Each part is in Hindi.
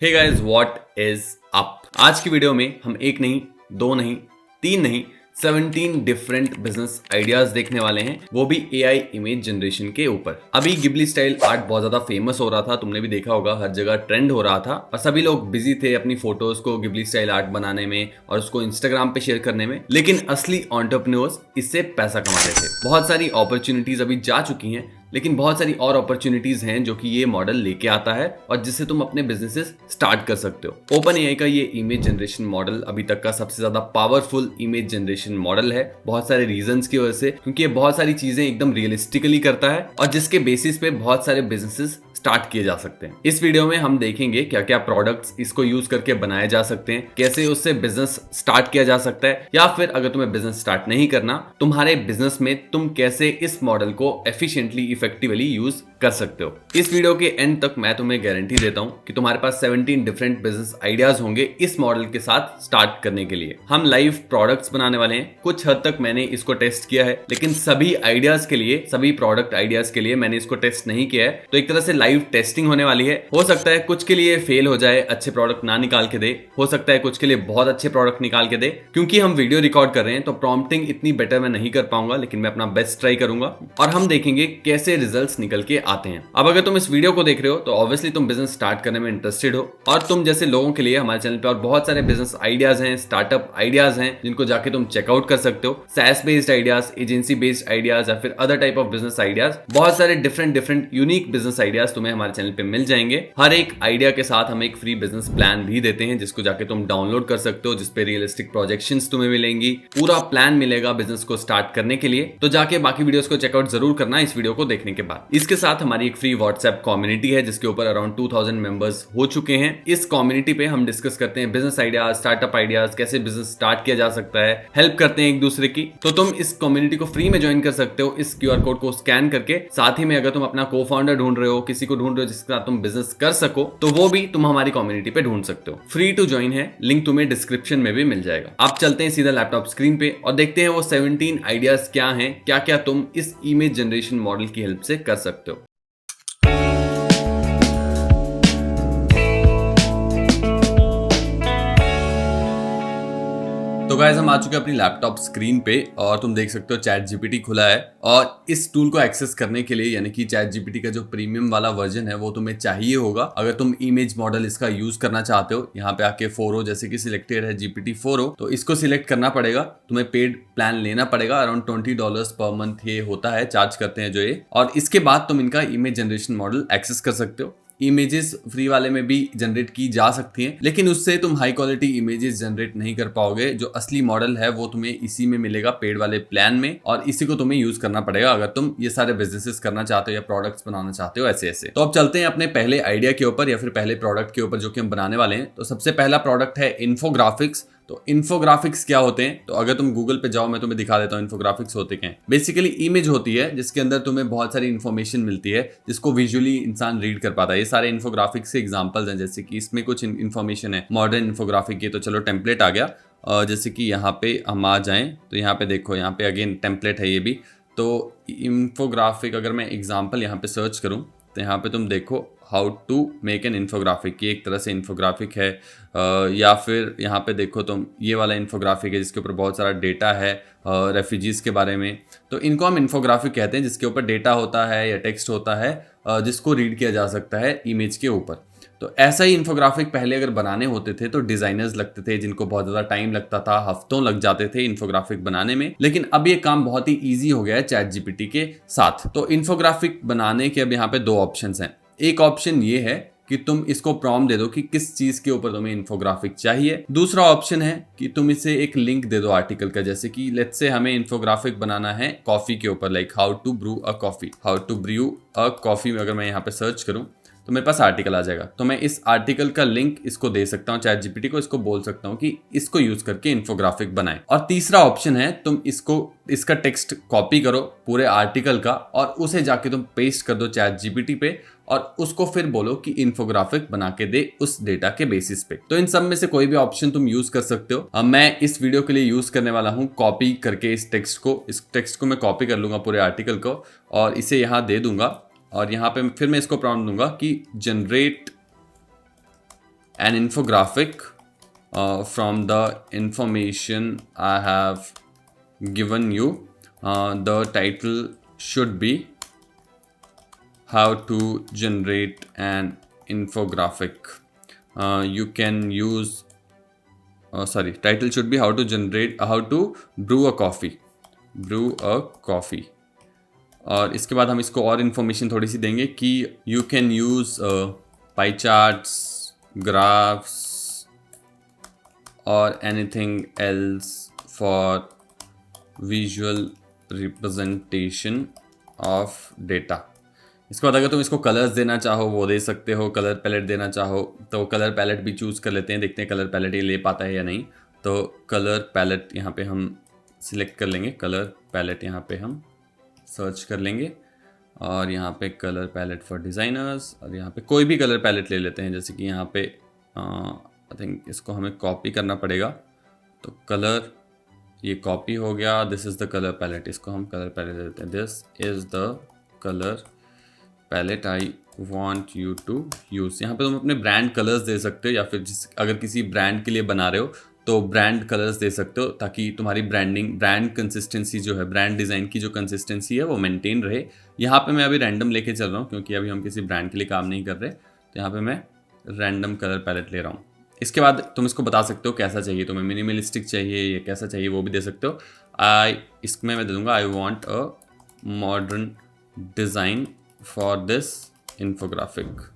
Hey guys, what is up. आज की वीडियो में हम एक नहीं, दो नहीं, तीन नहीं, 17 डिफरेंट बिजनेस आइडियाज देखने वाले हैं, वो भी एआई इमेज जनरेशन के ऊपर। अभी गिबली स्टाइल आर्ट बहुत ज्यादा फेमस हो रहा था, तुमने भी देखा होगा, हर जगह ट्रेंड हो रहा था और सभी लोग बिजी थे अपनी फोटोज को गिबली स्टाइल आर्ट बनाने में और उसको इंस्टाग्राम पे शेयर करने में। लेकिन असली एंटरप्रेन्योर्स इससे पैसा कमा रहे थे। बहुत सारी अपॉर्चुनिटीज अभी जा चुकी हैं, लेकिन बहुत सारी और अपॉर्चुनिटीज हैं जो कि ये मॉडल लेके आता है और जिससे तुम अपने बिजनेसेस स्टार्ट कर सकते हो। ओपन एआई का ये इमेज जनरेशन मॉडल अभी तक का सबसे ज्यादा पावरफुल इमेज जनरेशन मॉडल है, बहुत सारे रीजंस की वजह से, क्योंकि ये बहुत सारी चीजें एकदम रियलिस्टिकली करता है और जिसके बेसिस पे बहुत सारे बिजनेसेस स्टार्ट किए जा सकते हैं। इस वीडियो में हम देखेंगे क्या क्या प्रोडक्ट्स इसको यूज करके बनाए जा सकते हैं, कैसे उससे बिजनेस स्टार्ट किया जा सकता है, या फिर अगर तुम्हें बिजनेस स्टार्ट नहीं करना, तुम्हारे बिजनेस में तुम कैसे इस मॉडल को एफिशिएंटली इफेक्टिवली यूज कर सकते हो। इस वीडियो के एंड तक मैं तुम्हें गारंटी देता हूं कि तुम्हारे पास 17 डिफरेंट बिजनेस आइडियाज होंगे इस मॉडल के साथ स्टार्ट करने के लिए। हम लाइव प्रोडक्ट्स बनाने वाले हैं। कुछ हद तक मैंने इसको टेस्ट किया है, लेकिन सभी आइडियाज के लिए, सभी प्रोडक्ट आइडियाज के लिए मैंने इसको टेस्ट नहीं किया है, तो एक तरह से लाइव टेस्टिंग होने वाली है। हो सकता है कुछ के लिए फेल हो जाए, अच्छे प्रोडक्ट ना निकाल के दे, हो सकता है कुछ के लिए बहुत अच्छे प्रोडक्ट निकाल के दे। क्योंकि हम वीडियो रिकॉर्ड कर रहे हैं तो प्रॉम्प्टिंग इतनी बेटर मैं नहीं कर पाऊंगा, लेकिन मैं अपना बेस्ट ट्राई करूंगा और हम देखेंगे कैसे रिजल्ट्स निकल के आते हैं। अब अगर तुम इस वीडियो को देख रहे हो तो ऑब्वियसली तुम बिजनेस स्टार्ट करने में इंटरेस्टेड हो, और तुम जैसे लोगों के लिए हमारे चैनल पे और बहुत सारे बिजनेस आइडियाज हैं, स्टार्टअप आइडियाज हैं, जिनको जाके तुम चेकआउट कर सकते हो। SaaS based ideas, agency based ideas या फिर other type of business ideas, बहुत सारे डिफरेंट यूनिक बिजनेस आइडियाज तुम्हें हमारे चैनल पे मिल जाएंगे। हर एक आइडिया के साथ हम एक फ्री बिजनेस प्लान भी देते हैं, जिसको जाके तुम डाउनलोड कर सकते हो, जिसपे रियलिस्टिक प्रोजेक्शंस तुम्हें मिलेंगी, पूरा प्लान मिलेगा बिजनेस को स्टार्ट करने के लिए। तो जाके बाकी वीडियोस को चेकआउट जरूर करना इस वीडियो को देखने के बाद। इसके साथ हमारी एक फ्री व्हाट्सएप कम्युनिटी है, जिसके ऊपर अराउंड 2000 मेंबर्स हो चुके हैं। इस कम्युनिटी पे हम डिस्कस करते हैं बिजनेस आइडियाज, स्टार्टअप आइडियाज, कैसे बिजनेस स्टार्ट किया जा सकता है, हेल्प करते हैं एक दूसरे की। तो तुम इस कम्युनिटी को फ्री में ज्वाइन कर सकते हो इस क्यूआर कोड को स्कैन करके। साथ ही में अगर तुम अपना को फाउंडर ढूंढ रहे हो, किसी को ढूंढ रहे हो जिसके साथ तुम बिजनेस कर सको, तो वो भी तुम हमारी कम्युनिटी पे ढूंढ सकते हो। फ्री टू ज्वाइन है, लिंक तुम्हें डिस्क्रिप्शन में भी मिल जाएगा। आप चलते हैं सीधा लैपटॉप स्क्रीन पे और देखते हैं वो 17 आइडियाज क्या हैं, क्या क्या तुम इस इमेज जनरेशन मॉडल की हेल्प से कर सकते हो। तो गाइस, हम आ चुके हैं अपनी लैपटॉप स्क्रीन पे और तुम देख सकते हो चैट जीपीटी खुला है। और इस टूल को एक्सेस करने के लिए, यानी कि चैट जीपीटी का जो प्रीमियम वाला वर्जन है वो तुम्हें चाहिए होगा अगर तुम इमेज मॉडल इसका यूज करना चाहते हो। यहाँ पे आके 4o जैसे कि सिलेक्टेड है, जीपीटी 4o, तो इसको सिलेक्ट करना पड़ेगा। तुम्हें पेड प्लान लेना पड़ेगा, अराउंड $20 पर मंथ ये होता है, चार्ज करते हैं जो ये। और इसके बाद तुम इनका इमेज जनरेशन मॉडल एक्सेस कर सकते हो। इमेजेस फ्री वाले में भी जनरेट की जा सकती हैं, लेकिन उससे तुम हाई क्वालिटी इमेजेस जनरेट नहीं कर पाओगे। जो असली मॉडल है वो तुम्हें इसी में मिलेगा, पेड वाले प्लान में, और इसी को तुम्हें यूज करना पड़ेगा अगर तुम ये सारे बिजनेसेस करना चाहते हो या प्रोडक्ट्स बनाना चाहते हो ऐसे ऐसे। तो अब चलते हैं अपने पहले आइडिया के ऊपर या फिर पहले प्रोडक्ट के ऊपर जो कि हम बनाने वाले हैं। तो सबसे पहला प्रोडक्ट है इन्फोग्राफिक्स। तो इन्फोग्राफिक्स क्या होते हैं, तो अगर तुम गूगल पे जाओ, मैं तुम्हें दिखा देता हूँ इन्फोग्राफिक्स होते क्या हैं। बेसिकली इमेज होती है जिसके अंदर तुम्हें बहुत सारी इन्फॉर्मेशन मिलती है, जिसको विजुअली इंसान रीड कर पाता है। ये सारे इन्फोग्राफिक्स के एग्जांपल्स हैं, जैसे कि इसमें कुछ इन्फॉर्मेशन है मॉडर्न इन्फोग्राफिक की। तो चलो टेम्पलेट आ गया, जैसे कि यहाँ पे हम आ जाएं तो यहाँ पे देखो, यहाँ पे अगेन टेम्पलेट है ये भी। तो इन्फोग्राफिक अगर मैं एग्जाम्पल यहाँ पे सर्च करूँ तो यहाँ पे तुम देखो how to make an infographic, ये एक तरह से इन्फोग्राफिक है। या फिर यहाँ पे देखो तुम, ये वाला इन्फोग्राफिक है जिसके ऊपर बहुत सारा डेटा है रेफ्यूजीज के बारे में। तो इनको हम इन्फोग्राफिक कहते हैं, जिसके ऊपर डेटा होता है या टेक्स्ट होता है जिसको रीड किया जा सकता है इमेज के ऊपर। तो ऐसा ही इन्फोग्राफिक पहले अगर बनाने होते थे तो डिजाइनर्स लगते थे, जिनको बहुत ज़्यादा टाइम लगता था, हफ्तों लग जाते थे इन्फोग्राफिक बनाने में। लेकिन अब ये काम बहुत ही ईजी हो गया है चैट जीपीटी के साथ। तो इन्फोग्राफिक बनाने के अब यहाँ पे दो ऑप्शंस हैं। एक ऑप्शन ये है कि तुम इसको प्रॉम्प्ट दे दो कि किस चीज के ऊपर तुम्हें इन्फोग्राफिक चाहिए। दूसरा ऑप्शन है कि तुम इसे एक लिंक दे दो आर्टिकल का, जैसे कि लेट्स से हमें इन्फोग्राफिक बनाना है कॉफी के ऊपर, like how to brew a coffee, how to brew a coffee में अगर मैं यहाँ पे सर्च करूं तो मेरे पास आर्टिकल आ जाएगा। तो मैं इस आर्टिकल का लिंक इसको दे सकता हूँ चैट जीपीटी को, इसको बोल सकता हूँ कि इसको यूज करके इन्फोग्राफिक बनाए। और तीसरा ऑप्शन है तुम इसका टेक्स्ट कॉपी करो पूरे आर्टिकल का और उसे जाके तुम पेस्ट कर दो चैट जीपीटी पे, और उसको फिर बोलो कि इन्फोग्राफिक बना के दे उस डेटा के बेसिस पे। तो इन सब में से कोई भी ऑप्शन तुम यूज कर सकते हो। अब मैं इस वीडियो के लिए यूज करने वाला हूँ कॉपी करके इस टेक्स्ट को मैं कॉपी कर लूंगा पूरे आर्टिकल को और इसे यहाँ दे दूंगा। और यहाँ पे फिर मैं इसको प्रॉम्प्ट दूंगा कि generate an infographic from the information I have given you. The title should be how to generate an infographic. You can use title should be how to brew a coffee. और इसके बाद हम इसको और इन्फॉर्मेशन थोड़ी सी देंगे कि you can use pie charts, graphs और anything else for visual representation of data. इसके बाद अगर तुम इसको कलर्स देना चाहो वो दे सकते हो, कलर पैलेट देना चाहो तो कलर पैलेट भी चूज़ कर लेते हैं, देखते हैं कलर पैलेट ये ले पाता है या नहीं। तो कलर पैलेट यहाँ पे हम सिलेक्ट कर लेंगे, कलर पैलेट यहाँ पे हम सर्च कर लेंगे और यहाँ पे कलर पैलेट फॉर डिज़ाइनर्स, और यहाँ पे कोई भी कलर पैलेट ले लेते हैं। जैसे कि यहाँ पे आई थिंक इसको हमें कॉपी करना पड़ेगा, तो कलर ये कॉपी हो गया। This is the colour palette, इसको हम कलर पैलेट देते हैं। This is the colour palette I want you to use. यहाँ पे तुम अपने ब्रांड कलर्स दे सकते हो या फिर अगर किसी ब्रांड के लिए बना रहे हो तो ब्रांड कलर्स दे सकते हो, ताकि तुम्हारी ब्रांड कंसिस्टेंसी जो है, ब्रांड डिज़ाइन की जो कंसिस्टेंसी है वो मेंटेन रहे। यहाँ पे मैं अभी रैंडम लेके चल रहा हूँ क्योंकि अभी हम किसी ब्रांड के लिए काम नहीं कर रहे, तो यहाँ पे मैं रैंडम कलर पैलेट ले रहा हूँ। इसके बाद तुम इसको बता सकते हो कैसा चाहिए तुम्हें, मिनिमलिस्टिक चाहिए या कैसा चाहिए वो भी दे सकते हो। इसमें मैं दे दूँगा I want a modern design for this infographic.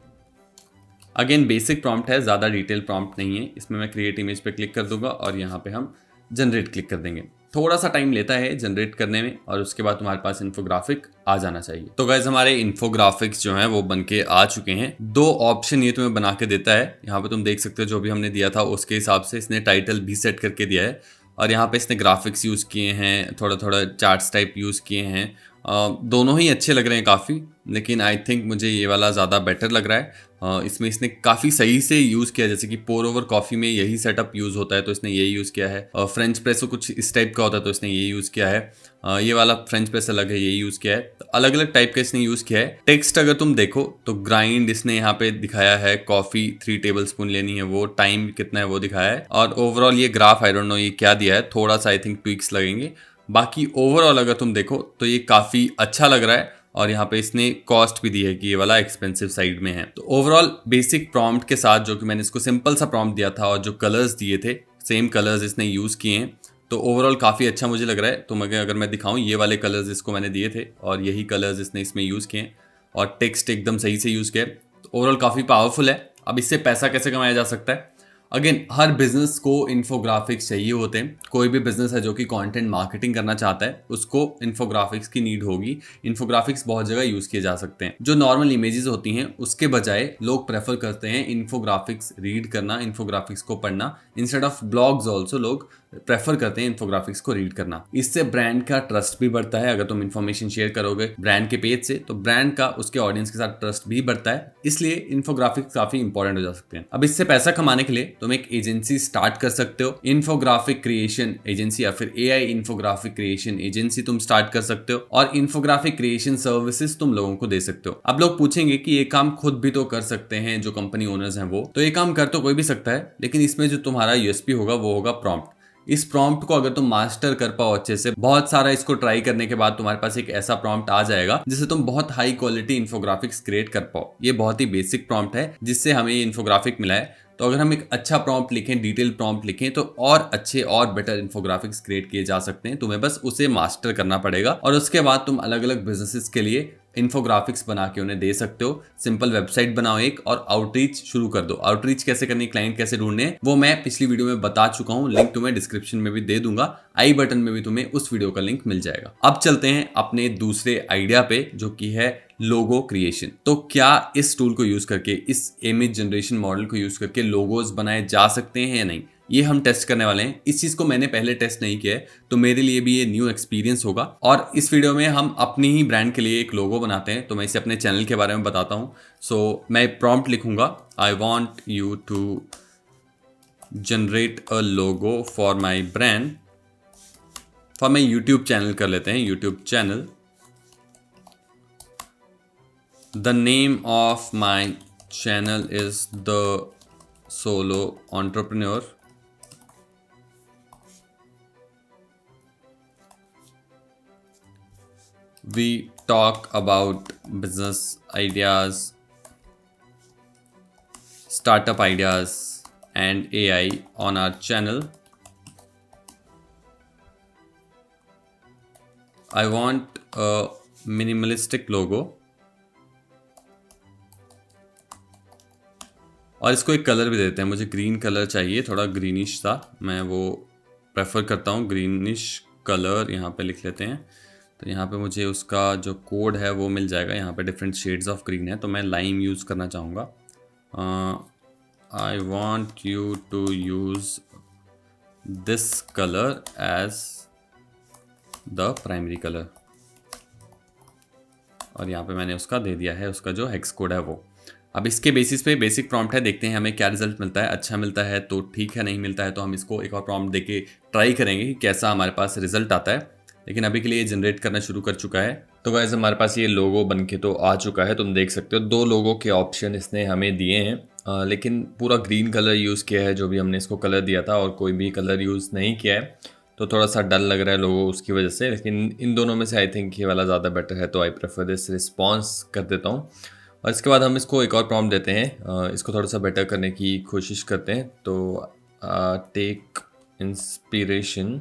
Again basic prompt है, ज़्यादा डिटेल प्रॉम्प्ट नहीं है। इसमें मैं क्रिएट इमेज पे क्लिक कर दूंगा और यहाँ पे हम जनरेट क्लिक कर देंगे। थोड़ा सा टाइम लेता है जनरेट करने में और उसके बाद तुम्हारे पास इन्फोग्राफिक आ जाना चाहिए। तो गाइज हमारे इन्फोग्राफिक्स जो हैं वो बनके आ चुके हैं। 2 ऑप्शन ये तुम्हें बना के देता है। यहाँ पे तुम देख सकते हो जो भी हमने दिया था उसके हिसाब से इसने टाइटल भी सेट करके दिया है और यहाँ पे इसने ग्राफिक्स यूज़ किए हैं, थोड़ा थोड़ा चार्ट्स टाइप यूज़ किए हैं। दोनों ही अच्छे लग रहे हैं काफ़ी, लेकिन आई थिंक मुझे ये वाला ज़्यादा बेटर लग रहा है। इसमें इसने काफ़ी सही से यूज़ किया, जैसे कि पोर ओवर कॉफ़ी में यही सेटअप यूज़ होता है तो इसने ये यूज़ किया है। फ्रेंच प्रेस कुछ इस टाइप का होता है तो इसने ये यूज़ किया है। ये वाला फ्रेंच प्रेस अलग है, ये यूज़ किया है। तो अलग अलग टाइप का इसने यूज़ किया है। टेक्स्ट अगर तुम देखो तो ग्राइंड इसने यहाँ पे दिखाया है, कॉफ़ी 3 टेबल स्पून लेनी है वो, टाइम कितना है वो दिखाया है। और ओवरऑल ये ग्राफ आई डोंट नो ये क्या दिया है, थोड़ा सा आई थिंक ट्विक्स लगेंगे। बाकी ओवरऑल अगर तुम देखो तो ये काफ़ी अच्छा लग रहा है और यहाँ पे इसने कॉस्ट भी दी है कि ये वाला एक्सपेंसिव साइड में है। तो ओवरऑल बेसिक प्रॉम्प्ट के साथ, जो कि मैंने इसको सिंपल सा प्रॉम्प्ट दिया था और जो कलर्स दिए थे सेम कलर्स इसने यूज़ किए हैं, तो ओवरऑल काफ़ी अच्छा मुझे लग रहा है। तो मगर अगर मैं दिखाऊं, ये वाले कलर्स इसको मैंने दिए थे और यही कलर्स इसने इसमें यूज़ किए हैं और टेक्स्ट एकदम सही से यूज़ किया है। तो ओवरऑल काफ़ी पावरफुल है। अब इससे पैसा कैसे कमाया जा सकता है? अगेन हर बिजनेस को इन्फोग्राफिक्स चाहिए होते हैं। कोई भी बिजनेस है जो कि कंटेंट मार्केटिंग करना चाहता है उसको इन्फोग्राफिक्स की नीड होगी। इन्फोग्राफिक्स बहुत जगह यूज किए जा सकते हैं। जो नॉर्मल इमेजेस होती हैं उसके बजाय लोग प्रेफर करते हैं इन्फोग्राफिक्स रीड करना, इन्फोग्राफिक्स को पढ़ना। इंस्टेड ऑफ ब्लॉग्स ऑल्सो लोग प्रेफर करते हैं इन्फोग्राफिक्स को रीड करना। इससे ब्रांड का ट्रस्ट भी बढ़ता है। अगर तुम इन्फॉर्मेशन शेयर करोगे ब्रांड के पेज से तो ब्रांड का उसके ऑडियंस के साथ ट्रस्ट भी बढ़ता है। इसलिए इन्फोग्राफिक्स काफी इंपॉर्टेंट हो जा सकते हैं। अब इससे पैसा कमाने के लिए तुम एक एजेंसी स्टार्ट कर सकते हो, इन्फोग्राफिक क्रिएशन एजेंसी या फिर एआई इन्फोग्राफिक क्रिएशन एजेंसी तुम स्टार्ट कर सकते हो और इन्फोग्राफिक क्रिएशन सर्विसेज तुम लोगों को दे सकते हो। अब लोग पूछेंगे कि ये काम खुद भी तो कर सकते हैं जो कंपनी ओनर्स हैं वो, तो ये काम कर तो कोई भी सकता है, लेकिन इसमें जो तुम्हारा यूएसपी होगा वो होगा प्रॉम्प्ट। इस प्रॉम्प्ट को अगर तुम मास्टर कर पाओ अच्छे से, बहुत सारा इसको ट्राई करने के बाद तुम्हारे पास एक ऐसा प्रॉम्प्ट आ जाएगा जिससे तुम बहुत हाई क्वालिटी इन्फोग्राफिक्स क्रिएट कर पाओ। ये बहुत ही बेसिक प्रॉम्प्ट है जिससे हमें ये इन्फोग्राफिक मिला है। तो अगर हम एक अच्छा प्रॉम्प्ट लिखें, डिटेल प्रॉम्प्ट लिखें, तो और अच्छे और बेटर इन्फोग्राफिक्स क्रिएट किए जा सकते हैं। तुम्हें बस उसे मास्टर करना पड़ेगा और उसके बाद तुम अलग अलग बिजनेसेस के लिए इन्फोग्राफिक्स बना के उन्हें दे सकते हो। सिंपल वेबसाइट बनाओ एक और आउटरीच शुरू कर दो। आउटरीच कैसे करनी, क्लाइंट कैसे ढूंढने, वो मैं पिछली वीडियो में बता चुका हूं। लिंक तुम्हें डिस्क्रिप्शन में भी दे दूंगा, आई बटन में भी तुम्हें उस वीडियो का लिंक मिल जाएगा। अब चलते हैं अपने दूसरे आइडिया पे जो कि है लोगो क्रिएशन। तो क्या इस टूल को यूज करके, इस इमेज जनरेशन मॉडल को यूज करके लोगोज बनाए जा सकते हैं या नहीं, ये हम टेस्ट करने वाले हैं। इस चीज को मैंने पहले टेस्ट नहीं किया है तो मेरे लिए भी ये न्यू एक्सपीरियंस होगा। और इस वीडियो में हम अपनी ही ब्रांड के लिए एक लोगो बनाते हैं। तो मैं इसे अपने चैनल के बारे में बताता हूँ। सो मैं प्रॉम्प्ट लिखूंगा, I want you to generate a logo for my brand, for my YouTube channel कर लेते हैं, YouTube channel. The name of my channel is the solo entrepreneur. We talk about business ideas, startup ideas, and AI on our channel. I want a minimalistic logo. और इसको एक कलर भी देते हैं, मुझे ग्रीन कलर चाहिए, थोड़ा ग्रीनिश सा, मैं वो प्रेफर करता हूँ, ग्रीनिश कलर यहाँ पे लिख लेते हैं। तो यहाँ पे मुझे उसका जो कोड है वो मिल जाएगा, यहाँ पे डिफरेंट शेड्स ऑफ ग्रीन है, तो मैं लाइम यूज़ करना चाहूँगा। I want you to use this colour as the primary colour, और यहाँ पे मैंने उसका दे दिया है, उसका जो हेक्स कोड है वो। अब इसके बेसिस पे बेसिक प्रॉम्प्ट है, देखते हैं हमें क्या रिजल्ट मिलता है। अच्छा मिलता है तो ठीक है, नहीं मिलता है तो हम इसको एक और प्रॉम्प्ट देके ट्राई करेंगे कि कैसा हमारे पास रिजल्ट आता है। लेकिन अभी के लिए ये जनरेट करना शुरू कर चुका है। तो गाइस हमारे पास ये लोगो बन के तो आ चुका है, तुम देख सकते हो 2 लोगो के ऑप्शन इसने हमें दिए हैं, लेकिन पूरा ग्रीन कलर यूज़ किया है जो भी हमने इसको कलर दिया था, और कोई भी कलर यूज़ नहीं किया है, तो थोड़ा सा डल लग रहा है लोगो उसकी वजह से। लेकिन इन दोनों में से आई थिंक ये वाला ज़्यादा बेटर है, तो आई प्रेफर दिस रिस्पॉन्स कर देता हूँ। और इसके बाद हम इसको एक और प्रॉम्प्ट देते हैं, इसको थोड़ा सा बेटर करने की कोशिश करते हैं। तो take inspiration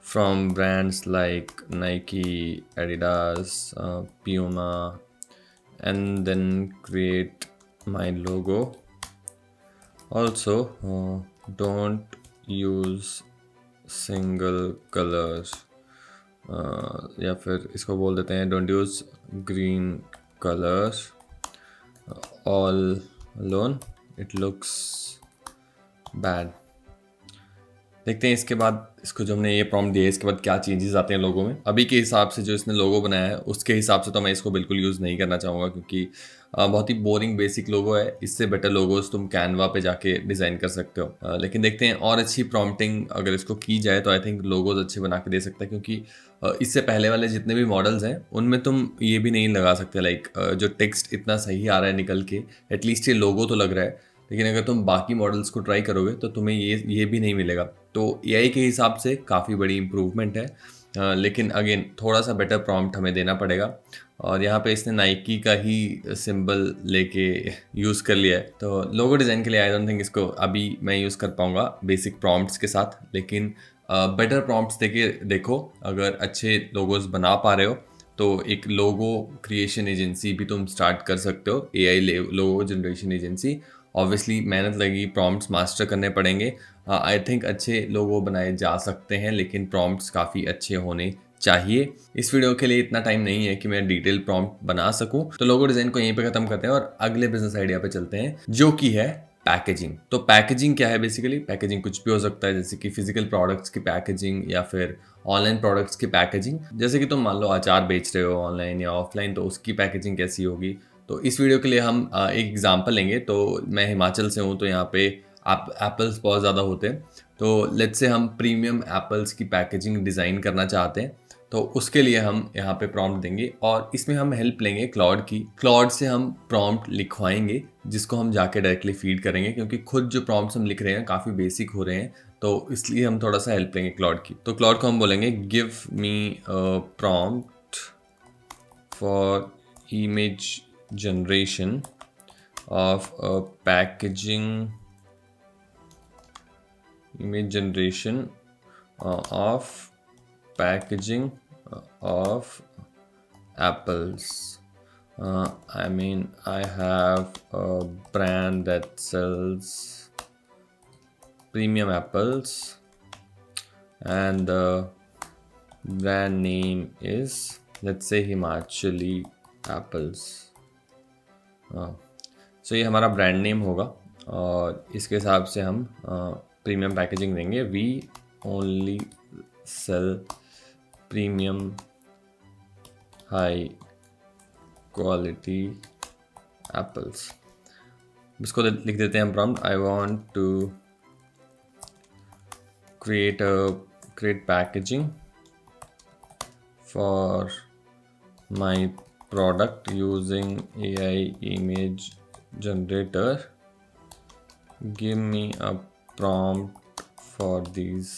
from brands like Nike, Adidas, Puma, and then create my logo. Also don't use single colours, या फिर इसको बोल देते हैं don't use green colours all alone, it looks bad. देखते हैं इसके बाद इसको जो हमने ये प्रॉम्प्ट दिया है इसके बाद क्या चेंजेस आते हैं लोगों में। अभी के हिसाब से जो इसने लोगो बनाया है उसके हिसाब से तो मैं इसको बिल्कुल यूज़ नहीं करना चाहूँगा, क्योंकि बहुत ही बोरिंग बेसिक लोगो है। इससे बेटर लोगोस तुम कैनवा पे जाके डिज़ाइन कर सकते हो। लेकिन देखते हैं और अच्छी प्रॉम्प्टिंग अगर इसको की जाए तो आई थिंक लोगोज अच्छे बना के दे सकता है, क्योंकि इससे पहले वाले जितने भी मॉडल्स हैं उनमें तुम ये भी नहीं लगा सकते, लाइक जो टेक्स्ट इतना सही आ रहा है निकल के, एटलीस्ट ये लोगो तो लग रहा है। लेकिन अगर तुम बाकी मॉडल्स को ट्राई करोगे तो तुम्हें ये भी नहीं मिलेगा। तो एआई के हिसाब से काफ़ी बड़ी इम्प्रूवमेंट है, लेकिन अगेन थोड़ा सा बेटर प्रॉम्प्ट हमें देना पड़ेगा। और यहाँ पे इसने नाइकी का ही सिंबल लेके यूज़ कर लिया है, तो लोगो डिज़ाइन के लिए आई डोंट थिंक इसको अभी मैं यूज़ कर पाऊँगा बेसिक प्रॉम्प्ट्स के साथ। लेकिन बेटर प्रॉम्प्ट्स देके देखो, अगर अच्छे लोगोस बना पा रहे हो तो एक लोगो क्रिएशन एजेंसी भी तुम स्टार्ट कर सकते हो, एआई लोगो जनरेशन एजेंसी। ऑब्वियसली मेहनत लगेगी, प्रॉम्प्ट्स मास्टर करने पड़ेंगे। आई थिंक अच्छे लोगो बनाए जा सकते हैं, लेकिन प्रॉम्प्ट्स काफ़ी अच्छे होने चाहिए। इस वीडियो के लिए इतना टाइम नहीं है कि मैं डिटेल प्रॉम्प्ट बना सकूं, तो लोगो डिज़ाइन को यहीं पे ख़त्म करते हैं और अगले बिजनेस आइडिया पे चलते हैं, जो कि है पैकेजिंग। तो पैकेजिंग क्या है? बेसिकली पैकेजिंग कुछ भी हो सकता है, जैसे कि फिजिकल प्रोडक्ट्स की पैकेजिंग या फिर ऑनलाइन प्रोडक्ट्स की पैकेजिंग। जैसे कि तुम मान लो अचार बेच रहे हो ऑनलाइन या ऑफलाइन, तो उसकी पैकेजिंग कैसी होगी। तो इस वीडियो के लिए हम एक एग्जांपल लेंगे। तो मैं हिमाचल से हूँ, तो यहाँ पे एप्पल्स बहुत ज़्यादा होते हैं। तो लेट्स से हम प्रीमियम एप्पल्स की पैकेजिंग डिज़ाइन करना चाहते हैं, तो उसके लिए हम यहाँ पे प्रॉम्प्ट देंगे और इसमें हम हेल्प लेंगे क्लॉड की। क्लॉड से हम प्रॉम्प्ट लिखवाएंगे जिसको हम जाके डायरेक्टली फीड करेंगे, क्योंकि खुद जो प्रॉम्प्ट्स हम लिख रहे हैं काफ़ी बेसिक हो रहे हैं, तो इसलिए हम थोड़ा सा हेल्प लेंगे क्लॉड की। तो क्लॉड को हम बोलेंगे give me prompt for image generation of a packaging image generation of packaging of apples. I mean, I have a brand that sells premium apples and the brand name is, let's say, Himachali apples. सो ये हमारा ब्रांड नेम होगा और इसके हिसाब से हम प्रीमियम पैकेजिंग देंगे। We only sell premium high quality apples. इसको लिख देते हैं हम prompt, I want to create packaging for my product using AI image generator give me a prompt for these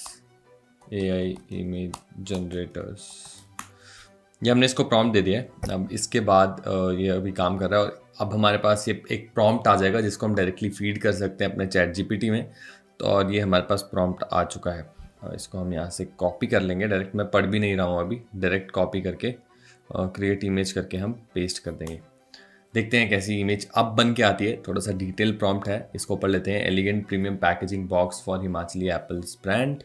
AI image generators. ये हमने इसको प्रॉम्प्ट दे दिया है। अब इसके बाद ये अभी काम कर रहा है और अब हमारे पास ये एक प्रॉम्प्ट आ जाएगा जिसको हम डायरेक्टली फीड कर सकते हैं अपने चैट जीपीटी में। तो और ये हमारे पास प्रॉम्प्ट आ चुका है। इसको हम यहाँ से कॉपी कर लेंगे डायरेक्ट, मैं पढ़ भी नहीं रहा हूँ अभी, डायरेक्ट कॉपी करके क्रिएट इमेज करके हम पेस्ट कर देंगे। देखते हैं कैसी इमेज अब बन के आती है। थोड़ा सा डिटेल प्रॉम्प्ट है, इसको पढ़ लेते हैं। Elegant premium packaging box for Himachali apples brand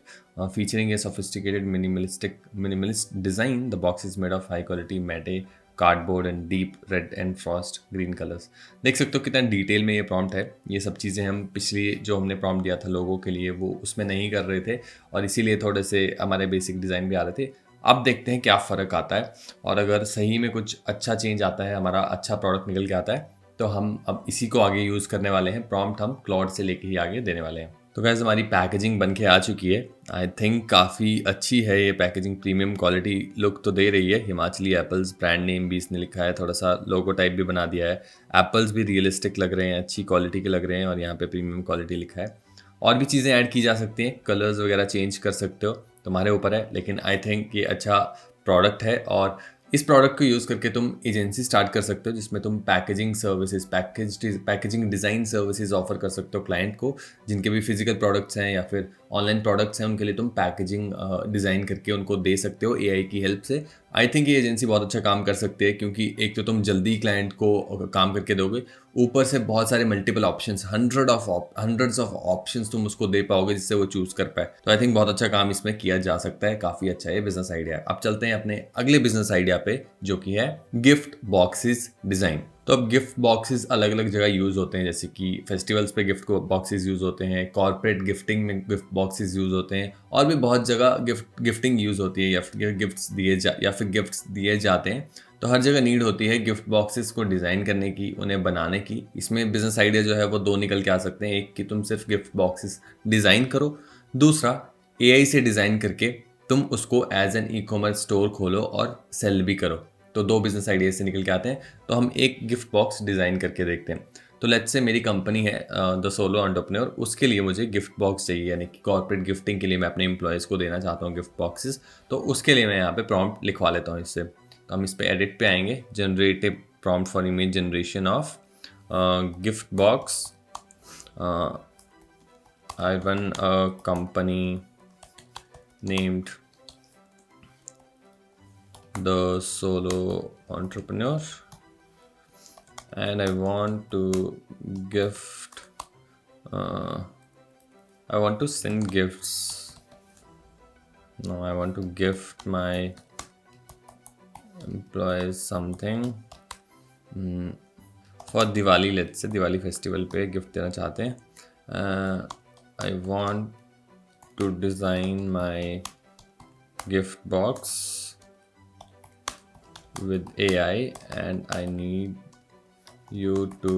featuring a sophisticated minimalist design. The box is made of high quality matte cardboard and deep red and Frost green colours. देख सकते हो कितना डिटेल में ये प्रॉम्प्ट है। ये सब चीज़ें हम पिछली जो हमने प्रॉम्प्ट दिया था लोगों के लिए वो उसमें नहीं कर रहे थे और इसीलिए थोड़े से हमारे बेसिक डिज़ाइन भी आ रहे थे। अब देखते हैं क्या फ़र्क आता है और अगर सही में कुछ अच्छा चेंज आता है, हमारा अच्छा प्रोडक्ट निकल के आता है, तो हम अब इसी को आगे यूज़ करने वाले हैं। प्रॉम्प्ट हम क्लॉड से लेके ही आगे देने वाले हैं। तो गाइस हमारी पैकेजिंग बन के आ चुकी है। आई थिंक काफ़ी अच्छी है ये पैकेजिंग, प्रीमियम क्वालिटी लुक तो दे रही है। हिमाचली एप्पल्स ब्रांड नेम भी इसने लिखा है, थोड़ा सा लोगो टाइप भी बना दिया है। एप्पल्स भी रियलिस्टिक लग रहे हैं, अच्छी क्वालिटी के लग रहे हैं और यहाँ पे प्रीमियम क्वालिटी लिखा है। और भी चीज़ें ऐड की जा सकती हैं, कलर्स वगैरह चेंज कर सकते हो, तुम्हारे ऊपर है। लेकिन आई थिंक ये अच्छा प्रोडक्ट है और इस प्रोडक्ट को यूज़ करके तुम एजेंसी स्टार्ट कर सकते हो जिसमें तुम packaging services, packaging design services offer कर सकते हो क्लाइंट को। जिनके भी फिजिकल प्रोडक्ट्स हैं या फिर ऑनलाइन प्रोडक्ट्स हैं उनके लिए तुम पैकेजिंग डिज़ाइन करके उनको दे सकते हो एआई की हेल्प से। आई थिंक ये एजेंसी बहुत अच्छा काम कर सकती है क्योंकि एक तो तुम जल्दी क्लाइंट को काम करके दोगे, ऊपर से बहुत सारे multiple options, hundreds of options तुम उसको दे पाओगे जिससे वो चूज़ कर पाए। तो आई थिंक बहुत अच्छा काम इसमें किया जा सकता है, काफ़ी अच्छा ये बिजनेस आइडिया है। अब चलते हैं अपने अगले बिजनेस आइडिया पे जो कि है गिफ्ट बॉक्सेस डिज़ाइन। तो अब गिफ्ट बॉक्सेस अलग अलग जगह यूज़ होते हैं, जैसे कि फेस्टिवल्स पे गिफ्ट बॉक्सेस यूज़ होते हैं, कॉर्पोरेट गिफ्टिंग में गिफ्ट बॉक्सेस यूज़ होते हैं और भी बहुत जगह गिफ्टिंग यूज़ होती है या फिर गिफ्ट्स दिए जाते हैं। तो हर जगह नीड होती है गिफ्ट बॉक्सेस को डिज़ाइन करने की, उन्हें बनाने की। इसमें बिजनेस आइडिया जो है वो दो निकल के आ सकते हैं। एक कि तुम सिर्फ गिफ्ट बॉक्सेस डिज़ाइन करो, दूसरा एआई से डिज़ाइन करके तुम उसको एज एन ई-कॉमर्स स्टोर खोलो और सेल भी करो। तो दो बिजनेस आइडिया से निकल के आते हैं। तो हम एक गिफ्ट बॉक्स डिज़ाइन करके देखते हैं। तो लेट्स से मेरी कंपनी है द सोलो एंटरप्रेन्योर, उसके लिए मुझे गिफ्ट बॉक्स चाहिए, यानी कि कॉर्पोरेट गिफ्टिंग के लिए मैं अपने एम्प्लॉयज़ को देना चाहता हूँ गिफ्ट बॉक्सेस। तो उसके लिए मैं यहाँ पे प्रॉम्प्ट लिखवा लेता हूँ इससे। तो हम इस पे एडिट पे आएंगे, generate a prompt for image generation of gift box. I run a company named the solo entrepreneur and I want to gift I want to send gifts. No, I want to gift my employees something for Diwali, let's say Diwali festival पे गिफ्ट देना चाहते हैं। I want to design my gift box with AI and I need you to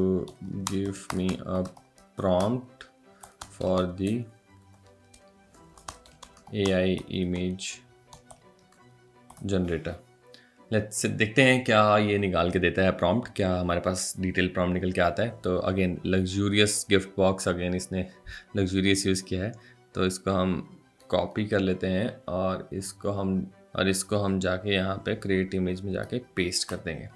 give me a prompt for the AI image generator. Let's देखते हैं क्या ये निकाल के देता है प्रॉम्प्ट, क्या हमारे पास डिटेल प्रॉम्प्ट निकल के आता है। तो again luxurious gift box, again इसने लग्जूरियस यूज़ किया है। तो इसको हम कॉपी कर लेते हैं और इसको हम जाके यहाँ पे क्रिएट इमेज में जाके पेस्ट कर देंगे।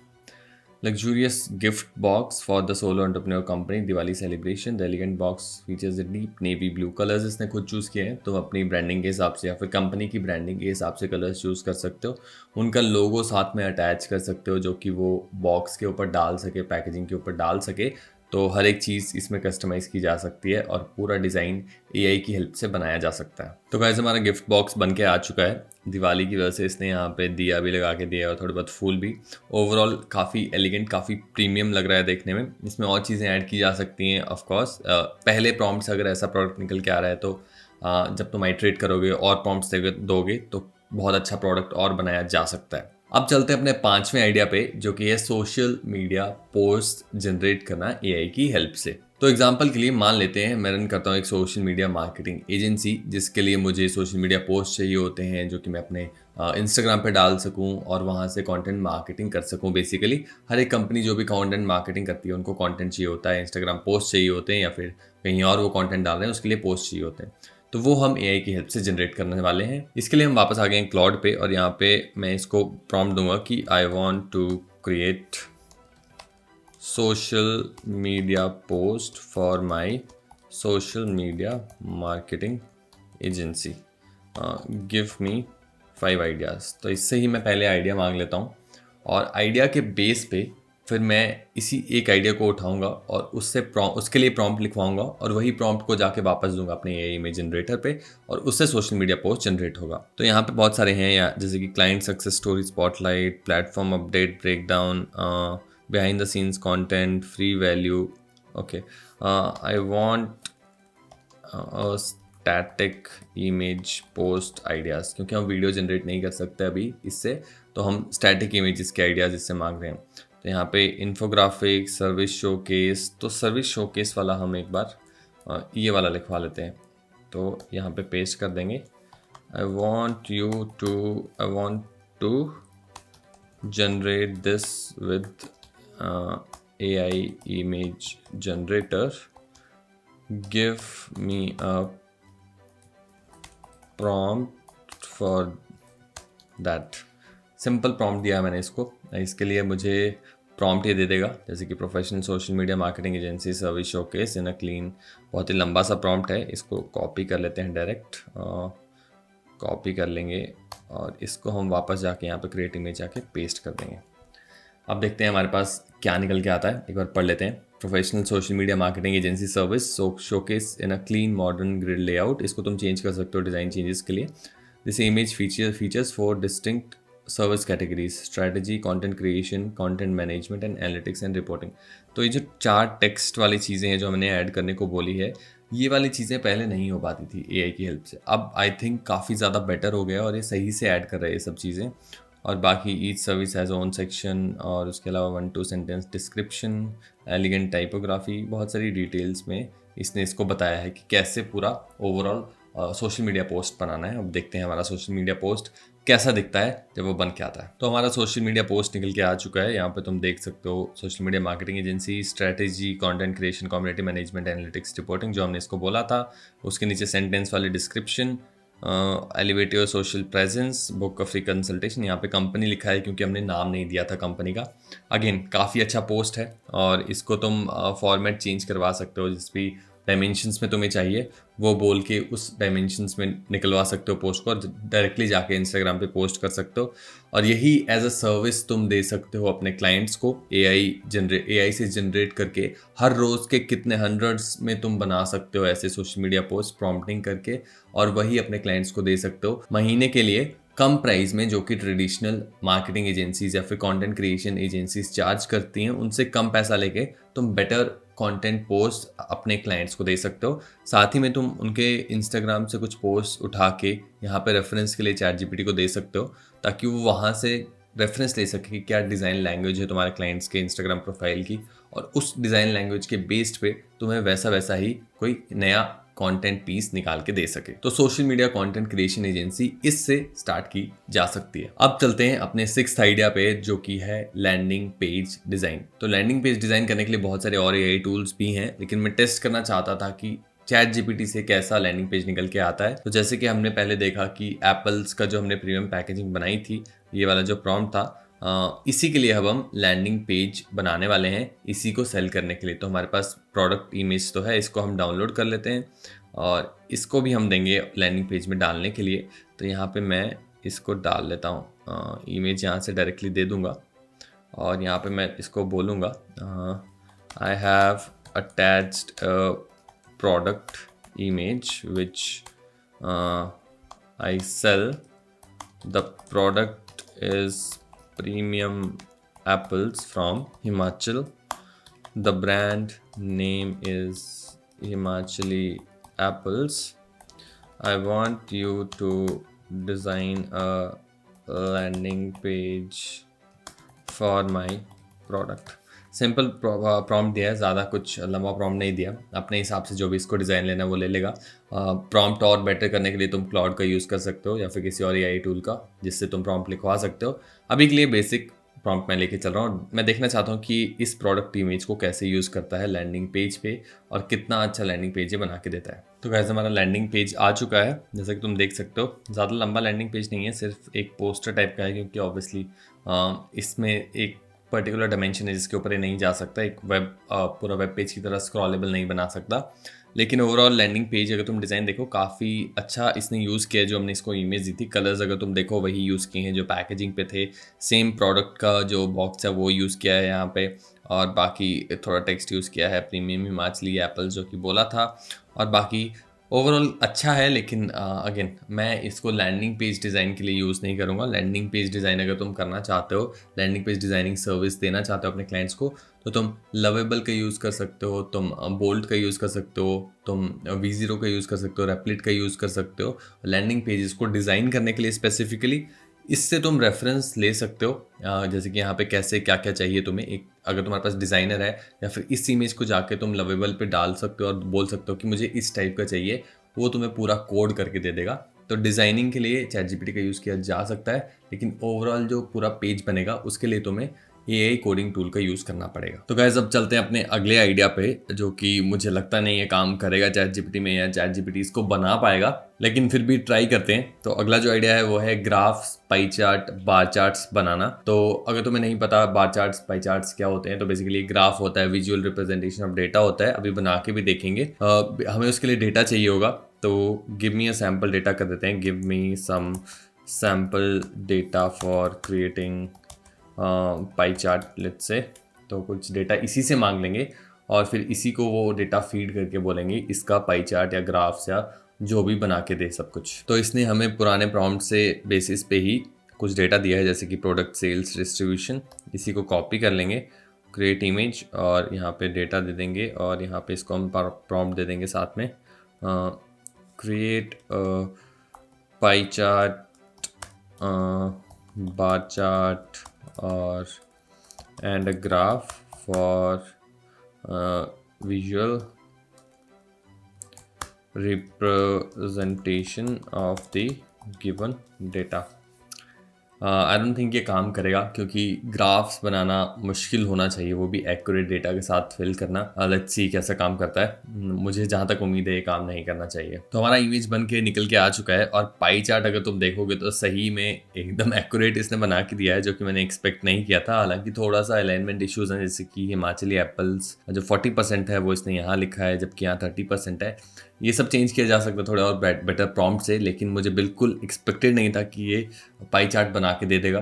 Luxurious gift box for the solo entrepreneur company Diwali celebration. The elegant box features the deep navy blue colours. इसने खुद चूज़ किए हैं, तो अपनी ब्रांडिंग के हिसाब से या फिर कंपनी की ब्रांडिंग के हिसाब से कलर्स चूज़ कर सकते हो। उनका लोगो साथ में अटैच कर सकते हो जो कि वो बॉक्स के ऊपर डाल सके, पैकेजिंग के ऊपर डाल सके। तो हर एक चीज़ इसमें कस्टमाइज़ की जा सकती है और पूरा डिज़ाइन एआई की हेल्प से बनाया जा सकता है। तो गाइस हमारा गिफ्ट बॉक्स बन के आ चुका है। दिवाली की वजह से इसने यहाँ पे दिया भी लगा के दिया और थोड़े बहुत फूल भी। ओवरऑल काफ़ी एलिगेंट, काफ़ी प्रीमियम लग रहा है देखने में। इसमें और चीज़ें ऐड की जा सकती हैं ऑफ कोर्स। पहले प्रॉम्प्ट से अगर ऐसा प्रोडक्ट निकल के आ रहा है तो जब तुम आइट्रेट करोगे और प्रॉम्प्ट्स दोगे तो बहुत अच्छा प्रोडक्ट और बनाया जा सकता है। अब चलते हैं अपने पांचवें आइडिया पे जो कि है सोशल मीडिया पोस्ट जनरेट करना एआई की हेल्प से। तो एग्जांपल के लिए मान लेते हैं मैं रन करता हूँ एक सोशल मीडिया मार्केटिंग एजेंसी, जिसके लिए मुझे सोशल मीडिया पोस्ट चाहिए होते हैं जो कि मैं अपने इंस्टाग्राम पे डाल सकूं और वहाँ से कंटेंट मार्केटिंग कर सकूं। बेसिकली हर एक कंपनी जो भी कंटेंट मार्केटिंग करती है उनको कंटेंट चाहिए होता है, इंस्टाग्राम पोस्ट चाहिए होते हैं या फिर कहीं और वो कंटेंट डाल रहे हैं उसके लिए पोस्ट चाहिए होते हैं। तो वो हम एआई की हेल्प से जनरेट करने वाले हैं। इसके लिए हम वापस आ गए हैं क्लाउड पे और यहाँ पे मैं इसको प्रॉम्प्ट दूंगा कि I want to create social media post for my social media marketing agency, give me 5 ideas। तो इससे ही मैं पहले आइडिया मांग लेता हूँ और आइडिया के बेस पे फिर मैं इसी एक आइडिया को उठाऊंगा और उसके लिए प्रॉम्प्ट लिखवाऊंगा और वही प्रॉम्प्ट को जाके वापस दूंगा अपने एआई इमेज जनरेटर पे और उससे सोशल मीडिया पोस्ट जनरेट होगा। तो यहाँ पे बहुत सारे हैं यहाँ, जैसे कि client success story spotlight, platform update breakdown, behind the scenes content, free value. Okay, I want a static image post ideas, क्योंकि हम वीडियो जनरेट नहीं कर सकते अभी इससे, तो हम स्टैटिक इमेजेस के आइडियाज़ इससे मांग रहे हैं। तो यहाँ पे इन्फोग्राफिक, सर्विस शोकेस, तो सर्विस शोकेस वाला हम एक बार ये वाला लिखवा लेते हैं। तो यहाँ पे पेस्ट कर देंगे I want to generate this with AI image generator, give me a prompt for that। Simple prompt दिया मैंने इसको। इसके लिए मुझे प्रॉम्प्ट ये दे देगा, जैसे कि professional social media marketing agency service showcase in a clean. बहुत ही लंबा सा प्रॉम्प्ट है, इसको कॉपी कर लेते हैं डायरेक्ट, कॉपी कर लेंगे और इसको हम वापस जाके यहाँ पे क्रिएट इमेज जाके पेस्ट कर देंगे। अब देखते हैं हमारे पास क्या निकल के आता है, एक बार पढ़ लेते हैं। Professional social media marketing agency service showcase in a clean modern grid layout. इसको तुम चेंज कर सकते हो डिज़ाइन चेंजेस के लिए। This image features for distinct service categories, strategy, content creation, content management and analytics and reporting. तो ये जो 4 टेक्स्ट वाली चीज़ें हैं जो हमने ऐड करने को बोली है, ये वाली चीज़ें पहले नहीं हो पाती थी एआई की हेल्प से। अब आई थिंक काफ़ी ज़्यादा बेटर हो गया और ये सही से ऐड कर रहे हैं ये सब चीज़ें। और बाकी each service has own section और उसके अलावा 1-2 सेंटेंस डिस्क्रिप्शन, एलिगेंट टाइपोग्राफी, बहुत सारी डिटेल्स में इसने इसको बताया है कि कैसे पूरा ओवरऑल सोशल मीडिया पोस्ट बनाना है। अब देखते हैं हमारा सोशल मीडिया पोस्ट कैसा दिखता है जब वो बन के आता है। तो हमारा सोशल मीडिया पोस्ट निकल के आ चुका है। यहाँ पे तुम देख सकते हो social media marketing agency, strategy, content creation, community management, analytics, reporting, जो हमने इसको बोला था। उसके नीचे सेंटेंस वाली description, elevate your social presence, book a free consultation. यहाँ पे कंपनी लिखा है क्योंकि हमने नाम नहीं दिया था कंपनी का। अगेन काफ़ी अच्छा पोस्ट है और इसको तुम फॉर्मेट चेंज करवा सकते हो, जिस भी डायमेंशंस में तुम्हें चाहिए वो बोल के उस डायमेंशंस में निकलवा सकते हो पोस्ट को और डायरेक्टली जाके इंस्टाग्राम पे पोस्ट कर सकते हो। और यही एज अ सर्विस तुम दे सकते हो अपने क्लाइंट्स को। एआई से जनरेट करके हर रोज़ के कितने हंड्रेड्स में तुम बना सकते हो ऐसे सोशल मीडिया पोस्ट प्रॉम्प्टिंग करके, और वही अपने क्लाइंट्स को दे सकते हो महीने के लिए कम प्राइस में, जो कि ट्रेडिशनल मार्केटिंग एजेंसीज या फिर कंटेंट क्रिएशन एजेंसीज चार्ज करती हैं, उनसे कम पैसा लेके तुम बेटर कंटेंट पोस्ट अपने क्लाइंट्स को दे सकते हो। साथ ही में तुम उनके इंस्टाग्राम से कुछ पोस्ट उठा के यहाँ पे रेफरेंस के लिए ChatGPT को दे सकते हो, ताकि वो वहाँ से रेफरेंस ले सके कि क्या डिज़ाइन लैंग्वेज है तुम्हारे क्लाइंट्स के इंस्टाग्राम प्रोफाइल की, और उस डिज़ाइन लैंग्वेज के बेस्ड पे तुम्हें वैसा ही कोई नया कंटेंट पीस निकाल के दे सके। तो social media content creation agency इससे स्टार्ट की जा सकती है। अब चलते हैं अपने 6th आइडिया पे, जो कि है लैंडिंग पेज डिजाइन। तो लैंडिंग पेज डिजाइन करने के लिए बहुत सारे और एआई टूल्स भी हैं, लेकिन मैं टेस्ट करना चाहता था कि ChatGPT से कैसा लैंडिंग पेज निकल के आता है। तो जैसे कि हमने पहले देखा कि एप्पल्स का जो हमने प्रीमियम पैकेजिंग बनाई थी, ये वाला जो प्रॉम्प्ट था, इसी के लिए अब हम लैंडिंग पेज बनाने वाले हैं, इसी को सेल करने के लिए। तो हमारे पास प्रोडक्ट इमेज तो है, इसको हम डाउनलोड कर लेते हैं और इसको भी हम देंगे लैंडिंग पेज में डालने के लिए। तो यहाँ पे मैं इसको डाल लेता हूँ, इमेज यहाँ से डायरेक्टली दे दूँगा और यहाँ पे मैं इसको बोलूँगा I have attached product image which I sell, the product is premium apples from Himachal. The brand name is Himachali Apples. I want you to design a landing page for my product. Simple prompt दिया है, ज़्यादा कुछ लंबा प्रॉम्प्ट नहीं दिया। अपने हिसाब से जो भी इसको डिज़ाइन लेना है वो ले लेगा। प्रॉम्प्ट और बेटर करने के लिए तुम क्लाउड का यूज़ कर सकते हो या फिर किसी और एआई टूल का जिससे तुम प्रॉम्प्ट लिखवा सकते हो। अभी के लिए बेसिक प्रॉम्प्ट मैं लेके चल रहा हूँ। मैं देखना चाहता हूँ कि इस प्रोडक्ट इमेज को कैसे यूज़ करता है लैंडिंग पेज पे और कितना अच्छा लैंडिंग पेज ये बना के देता है। तो गाइस हमारा लैंडिंग पेज आ चुका है, जैसा कि तुम देख सकते हो। ज़्यादा लंबा लैंडिंग पेज नहीं है, सिर्फ एक पोस्टर टाइप का है, क्योंकि ऑब्वियसली इसमें एक पर्टिकुलर डायमेंशन है जिसके ऊपर ये नहीं जा सकता। एक पूरा वेब पेज की तरह स्क्रॉलेबल नहीं बना सकता। लेकिन ओवरऑल लैंडिंग पेज अगर तुम डिज़ाइन देखो काफ़ी अच्छा इसने यूज़ किया है। जो हमने इसको इमेज दी थी, कलर्स अगर तुम देखो वही यूज़ किए हैं जो पैकेजिंग पे थे। सेम प्रोडक्ट का जो बॉक्स है वो यूज़ किया है यहाँ पे, और बाकी थोड़ा टेक्स्ट यूज़ किया है, प्रीमियम हिमाचली एप्पल जो कि बोला था। और बाकी ओवरऑल अच्छा है, लेकिन अगेन मैं इसको लैंडिंग पेज डिज़ाइन के लिए यूज़ नहीं करूँगा। लैंडिंग पेज डिज़ाइन अगर तुम करना चाहते हो, लैंडिंग पेज डिज़ाइनिंग सर्विस देना चाहते हो अपने क्लाइंट्स को, तो तुम लवेबल का यूज़ कर सकते हो, तुम बोल्ट का यूज़ कर सकते हो, तुम V0 का यूज़ कर सकते हो, रेप्लिट का यूज़ कर सकते हो। लैंडिंग पेजेस को डिज़ाइन करने के लिए स्पेसिफिकली इससे तुम रेफरेंस ले सकते हो। जैसे कि यहाँ पे कैसे क्या क्या चाहिए तुम्हें, एक अगर तुम्हारे पास डिज़ाइनर है, या फिर इस इमेज को जाके तुम लवेबल पे डाल सकते हो और बोल सकते हो कि मुझे इस टाइप का चाहिए, वो तुम्हें पूरा कोड करके दे देगा। तो डिज़ाइनिंग के लिए ChatGPT का यूज़ किया जा सकता है, लेकिन ओवरऑल जो पूरा पेज बनेगा उसके लिए तुम्हें AI कोडिंग टूल का यूज़ करना पड़ेगा। तो गाइस अब चलते हैं अपने अगले आइडिया पे, जो कि मुझे लगता नहीं है काम करेगा ChatGPT में या ChatGPT इसको बना पाएगा, लेकिन फिर भी ट्राई करते हैं। तो अगला जो आइडिया है वो है ग्राफ्स, पाई चार्ट, बार चार्ट्स बनाना। तो अगर तुम्हें नहीं पता बार चार्ट्स, पाई चार्ट्स क्या होते हैं, तो बेसिकली ग्राफ होता है, विजुअल रिप्रेजेंटेशन ऑफ डेटा होता है। अभी बना के भी देखेंगे। हमें उसके लिए डेटा चाहिए होगा, तो give me a sample data कर देते हैं। Give me some sample data for creating pie chart let's say. तो कुछ डेटा इसी से मांग लेंगे और फिर इसी को वो डेटा फीड करके बोलेंगे इसका पाई चार्ट या ग्राफ्स या जो भी बना के दे सब कुछ। तो इसने हमें पुराने प्रॉम्प्ट से बेसिस पे ही कुछ डेटा दिया है, जैसे कि प्रोडक्ट सेल्स डिस्ट्रीब्यूशन। इसी को कॉपी कर लेंगे, क्रिएट इमेज, और यहाँ पे डेटा दे देंगे, और यहाँ पे इसको हम प्रॉम्प्ट दे देंगे साथ में, create pie chart, bar chart और and a graph for visual representation of the given data। I don't think ये काम करेगा, क्योंकि ग्राफ्स बनाना मुश्किल होना चाहिए, वो भी एक्यूरेट डेटा के साथ फिल करना। लेट्स सी कैसा काम करता है। मुझे जहाँ तक उम्मीद है ये काम नहीं करना चाहिए। तो हमारा इमेज बन के निकल के आ चुका है, और पाई चार्ट अगर तुम देखोगे तो सही में एकदम एक्यूरेट इसने बना के दिया है, जो कि मैंने एक्सपेक्ट नहीं किया था। हालांकि थोड़ा सा अलाइनमेंट इश्यूज हैं, जैसे कि हिमाचली एप्पल्स जो 40% है वो इसने यहाँ लिखा है, जबकि यहाँ 30% है। ये सब चेंज किया जा सकता है थोड़े और बेटर प्रॉम्प्ट से, लेकिन मुझे बिल्कुल एक्सपेक्टेड नहीं था कि ये पाई चार्ट बना के दे देगा।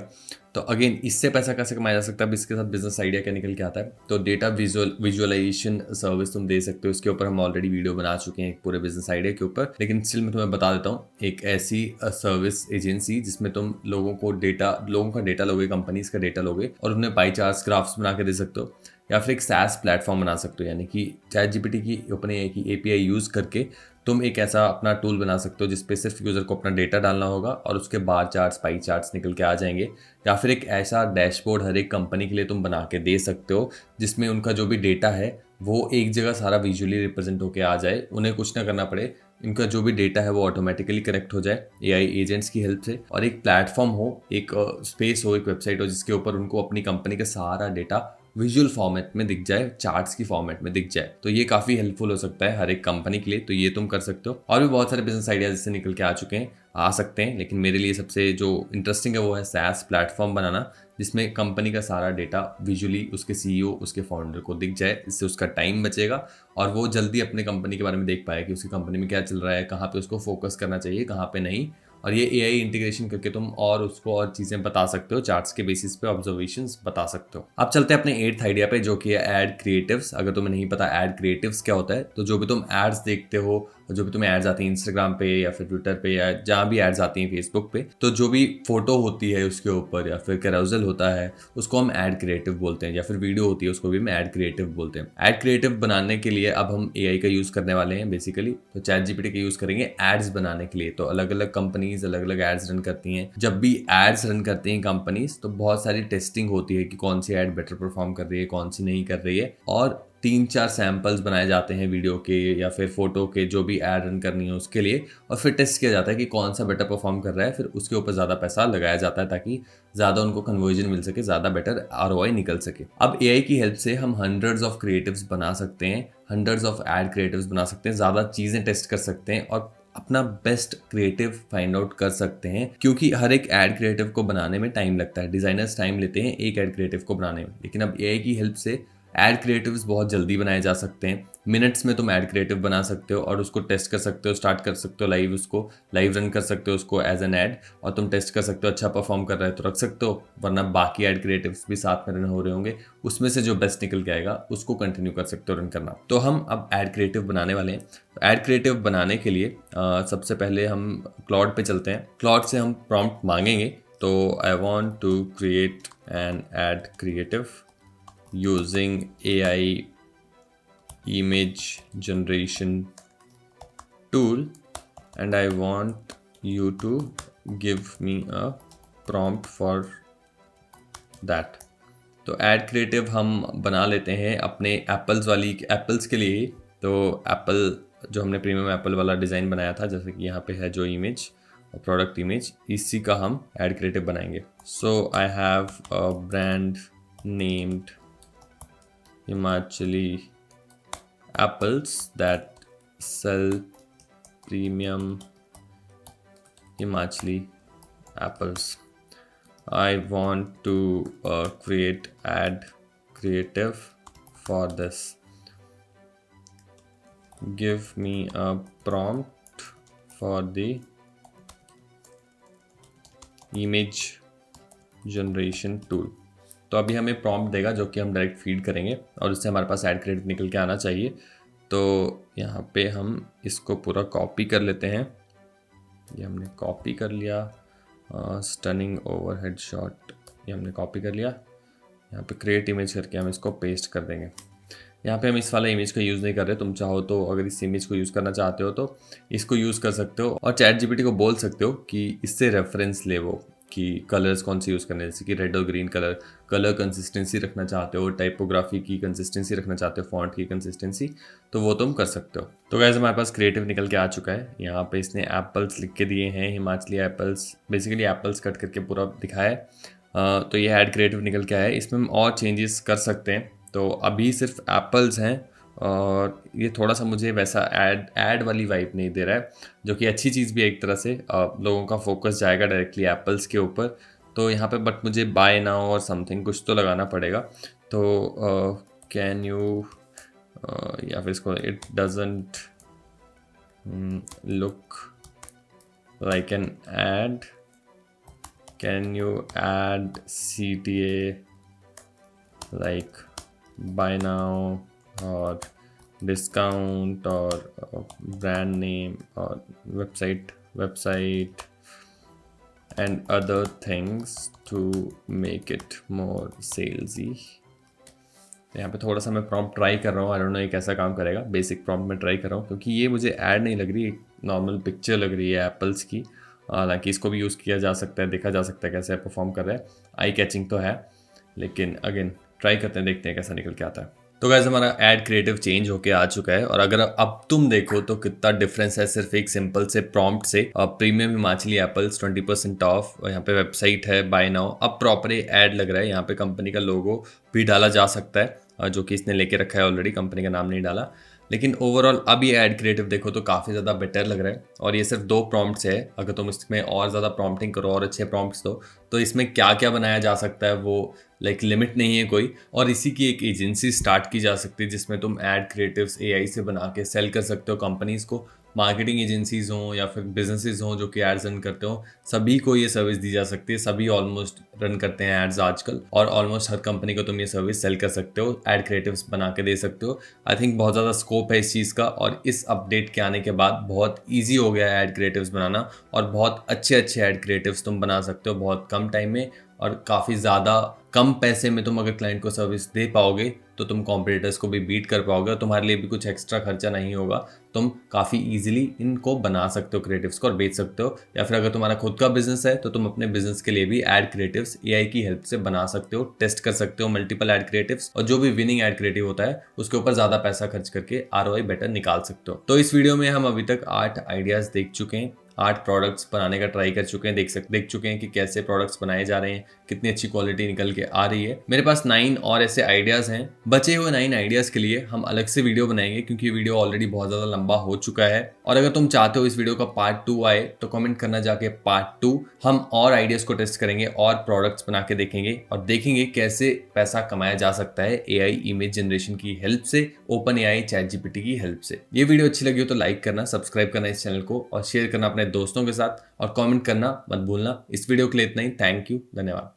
तो अगेन इससे पैसा कैसे कमाया जा सकता है, अब इसके साथ बिजनेस आइडिया क्या निकल के आता है। तो डेटा विजुअलाइजेशन सर्विस तुम दे सकते हो, इसके ऊपर हम ऑलरेडी वीडियो बना चुके हैं एक पूरे बिजनेस आइडिया के ऊपर, लेकिन स्टिल मैं तुम्हें बता देता हूँ। एक ऐसी सर्विस एजेंसी जिसमें तुम लोगों का डेटा लोगे, कंपनीज का डेटा लोगे, और उन्हें पाई चार्ट्स, ग्राफ्स बना के दे सकते हो। या फिर एक SaaS प्लेटफॉर्म बना सकते हो, यानी कि ChatGPT की OpenAI की API यूज़ करके तुम एक ऐसा अपना टूल बना सकते हो जिसपे सिर्फ यूज़र को अपना डेटा डालना होगा और उसके बार चार्ट्स, पाई चार्ट्स निकल के आ जाएंगे। या फिर एक ऐसा डैशबोर्ड हर एक कंपनी के लिए तुम बना के दे सकते हो जिसमें उनका जो भी डेटा है वो एक जगह सारा विजुअली रिप्रेजेंट होकर आ जाए, उन्हें कुछ ना करना पड़े। इनका जो भी डेटा है वो ऑटोमेटिकली करेक्ट हो जाए AI एजेंट्स की हेल्प से, और एक प्लेटफॉर्म हो, एक स्पेस हो, एक वेबसाइट हो जिसके ऊपर उनको अपनी कंपनी का सारा डेटा विजुअल फॉर्मेट में दिख जाए, चार्ट्स की फॉर्मेट में दिख जाए। तो ये काफ़ी हेल्पफुल हो सकता है हर एक कंपनी के लिए। तो ये तुम कर सकते हो, और भी बहुत सारे बिजनेस आइडियाज इससे निकल के आ सकते हैं, लेकिन मेरे लिए सबसे जो इंटरेस्टिंग है वो है SaaS प्लेटफॉर्म बनाना, जिसमें कंपनी का सारा डेटा विजुअली उसके CEO, उसके फाउंडर को दिख जाए। इससे उसका टाइम बचेगा और वो जल्दी अपने कंपनी के बारे में देख पाए कि उसकी कंपनी में क्या चल रहा है, कहाँ पे उसको फोकस करना चाहिए, कहाँ पे नहीं। और ये AI इंटीग्रेशन करके तुम और उसको और चीज़ें बता सकते हो, चार्ट्स के बेसिस पे ऑब्जर्वेशंस बता सकते हो। अब चलते हैं अपने 8th आइडिया पे, जो कि है एड क्रिएटिव्स। अगर तुम्हें नहीं पता एड क्रिएटिव्स क्या होता है, तो जो भी तुम एड्स देखते हो, जो भी तुम्हें एड्स आती हैं इंस्टाग्राम पे या फिर ट्विटर पे या जहाँ भी एड्स आती हैं फेसबुक पे, तो जो भी फोटो होती है उसके ऊपर या फिर कैरोसेल होता है उसको हम एड क्रिएटिव बोलते हैं, या फिर वीडियो होती है उसको भी हम एड क्रिएटिव बोलते हैं। एड क्रिएटिव बनाने के लिए अब हम AI का यूज़ करने वाले हैं बेसिकली। तो ChatGPT का यूज़ करेंगे एड्स बनाने के लिए। तो अलग अलग कंपनी कंपनीज अलग अलग एड्स रन करती हैं। जब भी एड्स रन करती हैं कंपनीज तो बहुत सारी टेस्टिंग होती है कि कौन सी एड बेटर परफॉर्म कर रही है, कौन सी नहीं कर रही है, और 3-4 सैंपल्स बनाए जाते हैं वीडियो के या फिर फोटो के, जो भी ऐड रन करनी है उसके लिए, और फिर टेस्ट किया जाता है कि कौन सा बेटर परफॉर्म कर रहा है। फिर उसके ऊपर ज़्यादा पैसा लगाया जाता है ताकि ज़्यादा उनको कन्वर्जन मिल सके, ज़्यादा बेटर ROI निकल सके। अब AI की हेल्प से हम हंड्रेड्स ऑफ क्रिएटिव्स बना सकते हैं, हंड्रेड्स ऑफ एड क्रिएटिव्स बना सकते हैं, ज़्यादा चीज़ें टेस्ट कर सकते हैं और अपना बेस्ट क्रिएटिव फाइंड आउट कर सकते हैं। क्योंकि हर एक एड क्रिएटिव को बनाने में टाइम लगता है, डिजाइनर्स टाइम लेते हैं एक एड क्रिएटिव को बनाने में, लेकिन अब AI की हेल्प से एड क्रिएटिव्स बहुत जल्दी बनाए जा सकते हैं। मिनट्स में तुम एड क्रिएटिव बना सकते हो और उसको टेस्ट कर सकते हो, स्टार्ट कर सकते हो लाइव, उसको लाइव रन कर सकते हो उसको एज एन एड, और तुम टेस्ट कर सकते हो अच्छा परफॉर्म कर रहा है तो रख सकते हो, वरना बाकी एड क्रिएटिव्स भी साथ में रन हो रहे होंगे, उसमें से जो बेस्ट निकल के आएगा उसको कंटिन्यू कर सकते हो रन करना। तो हम अब एड क्रिएटिव बनाने वाले हैं। एड क्रिएटिव बनाने के लिए सबसे पहले हम क्लॉड पे चलते हैं। क्लॉड से हम प्रॉम्प्ट मांगेंगे, तो I want to create an ad creative using AI image generation tool and I want you to give me a prompt for that। तो एड क्रिएटिव हम बना लेते हैं अपने एप्पल्स के लिए। तो एप्पल जो हमने प्रीमियम एप्पल वाला डिज़ाइन बनाया था, जैसे कि यहाँ पे है जो इमेज, प्रोडक्ट इमेज, इसी का हम एड क्रिएटिव बनाएंगे। So I have a brand named Himachali apples that sell premium Himachali apples. I want to create ad creative for this. Give me a prompt for the image generation tool। तो अभी हमें प्रॉम्प्ट देगा जो कि हम डायरेक्ट फीड करेंगे और उससे हमारे पास एड क्रेडिट निकल के आना चाहिए। तो यहाँ पे हम इसको पूरा कॉपी कर लेते हैं। ये हमने कॉपी कर लिया। स्टनिंग ओवरहेड शॉट, ये हमने कॉपी कर लिया। यहाँ पे क्रिएट इमेज करके हम इसको पेस्ट कर देंगे। यहाँ पे हम इस वाला इमेज का यूज़ नहीं कर रहे। तुम चाहो तो अगर इस इमेज को यूज़ करना चाहते हो तो इसको यूज़ कर सकते हो और चैट जीपीटी को बोल सकते हो कि इससे रेफरेंस ले वो कि कलर्स कौन से यूज़ करने, जैसे कि रेड और ग्रीन कलर कंसिस्टेंसी रखना चाहते हो, टाइपोग्राफी की कंसिस्टेंसी रखना चाहते हो, फॉन्ट की कंसिस्टेंसी, तो वो तुम कर सकते हो। तो गाइस हमारे पास क्रिएटिव निकल के आ चुका है। यहाँ पे इसने एप्पल्स लिख के दिए हैं, Himachali apples, basically apples cut करके पूरा दिखाया है। तो ये ऐड क्रिएटिव निकल के आया है। इसमें हम और चेंजेस कर सकते हैं। तो अभी सिर्फ एप्पल्स हैं और ये थोड़ा सा मुझे वैसा ऐड वाली वाइब नहीं दे रहा है, जो कि अच्छी चीज़ भी है एक तरह से। लोगों का फोकस जाएगा डायरेक्टली एप्पल्स के ऊपर। तो यहाँ पे बट मुझे बाय नाउ और समथिंग कुछ तो लगाना पड़ेगा। तो कैन यू या फिर इसको it doesn't look like an add, can you add CTA like buy now or discount or brand name or website and other things to make it more salesy। यहाँ पे थोड़ा सा मैं प्रॉम्प्ट ट्राई कर रहा हूँ। आई डोंट नो ये कैसा काम करेगा। बेसिक प्रॉम्प्ट में ट्राई कर रहा हूँ क्योंकि ये मुझे ऐड नहीं लग रही, एक नॉर्मल पिक्चर लग रही है एप्पल्स की। हालांकि इसको भी यूज़ किया जा सकता है, देखा जा सकता है कैसे परफॉर्म कर रहा है। आई कैचिंग तो है, लेकिन अगेन ट्राई करते हैं, देखते हैं कैसा निकल के आता है। तो गाइस हमारा एड क्रिएटिव चेंज होके आ चुका है और अगर अब तुम देखो तो कितना डिफरेंस है सिर्फ एक सिंपल से प्रॉम्प्ट से। प्रीमियम हिमाचली एप्पल्स 20% ऑफ, यहाँ पे वेबसाइट है बाय नाउ। अब प्रॉपर ऐड लग रहा है, यहाँ पे कंपनी का लोगो भी डाला जा सकता है जो कि इसने लेके रखा है ऑलरेडी, कंपनी का नाम नहीं डाला। लेकिन ओवरऑल अब ये ऐड क्रिएटिव देखो तो काफ़ी ज़्यादा बेटर लग रहा है और ये सिर्फ 2 प्रॉम्प्ट्स है। अगर तुम इसमें और ज़्यादा प्रॉम्प्टिंग करो और अच्छे प्रॉम्प्ट्स दो तो इसमें क्या क्या बनाया जा सकता है वो लिमिट नहीं है कोई। और इसी की एक एजेंसी स्टार्ट की जा सकती है जिसमें तुम ऐड क्रिएटिव्स AI से बना के सेल कर सकते हो कंपनीज़ को। मार्केटिंग एजेंसीज हों या फिर बिजनेसेस हों जो कि एड्स रन करते हो, सभी को ये सर्विस दी जा सकती है। सभी ऑलमोस्ट रन करते हैं एड्स आजकल और ऑलमोस्ट हर कंपनी को तुम ये सर्विस सेल कर सकते हो, ऐड क्रिएटिव्स बना के दे सकते हो। आई थिंक बहुत ज़्यादा स्कोप है इस चीज़ का और इस अपडेट के आने के बाद बहुत ईजी हो गया है ऐड क्रिएटिव्स बनाना और बहुत अच्छे ऐड क्रिएटिव्स तुम बना सकते हो बहुत कम टाइम में और काफ़ी ज़्यादा कम पैसे में तुम अगर क्लाइंट को सर्विस दे पाओगे तो तुम कॉम्पिटिटर्स को भी बीट कर पाओगे और तुम्हारे लिए भी कुछ एक्स्ट्रा खर्चा नहीं होगा। तुम काफ़ी इजीली इनको बना सकते हो क्रिएटिव्स को और बेच सकते हो। या फिर अगर तुम्हारा खुद का बिजनेस है तो तुम अपने बिजनेस के लिए भी एड क्रिएटिव्स एआई की हेल्प से बना सकते हो, टेस्ट कर सकते हो मल्टीपल एड क्रिएटिव्स, और जो भी विनिंग एड क्रिएटिव होता है उसके ऊपर ज़्यादा पैसा खर्च करके ROI बेटर निकाल सकते हो। तो इस वीडियो में हम अभी तक 8 आइडियाज़ देख चुके हैं, 8 प्रोडक्ट्स बनाने का ट्राई कर चुके हैं, देख चुके हैं कि कैसे प्रोडक्ट्स बनाए जा रहे हैं, कितनी अच्छी क्वालिटी निकल के आ रही है। मेरे पास 9 और ऐसे आइडियाज़ हैं। बचे हुए 9 आइडियाज़ के लिए हम अलग से वीडियो बनाएंगे क्योंकि ये वीडियो ऑलरेडी बहुत ज़्यादा लंबा हो चुका है। और अगर तुम चाहते हो इस वीडियो का पार्ट 2 आए तो कमेंट करना जाके पार्ट 2। हम और आइडियाज़ को टेस्ट करेंगे और प्रोडक्ट्स बना के देखेंगे और देखेंगे कैसे पैसा कमाया जा सकता है AI इमेज जनरेशन की हेल्प से, OpenAI ChatGPT की हेल्प से। ये वीडियो अच्छी लगी हो तो लाइक करना, सब्सक्राइब करना इस चैनल को और शेयर करना अपने दोस्तों के साथ, और कमेंट करना मत भूलना। इस वीडियो के लिए इतना ही। थैंक यू, धन्यवाद।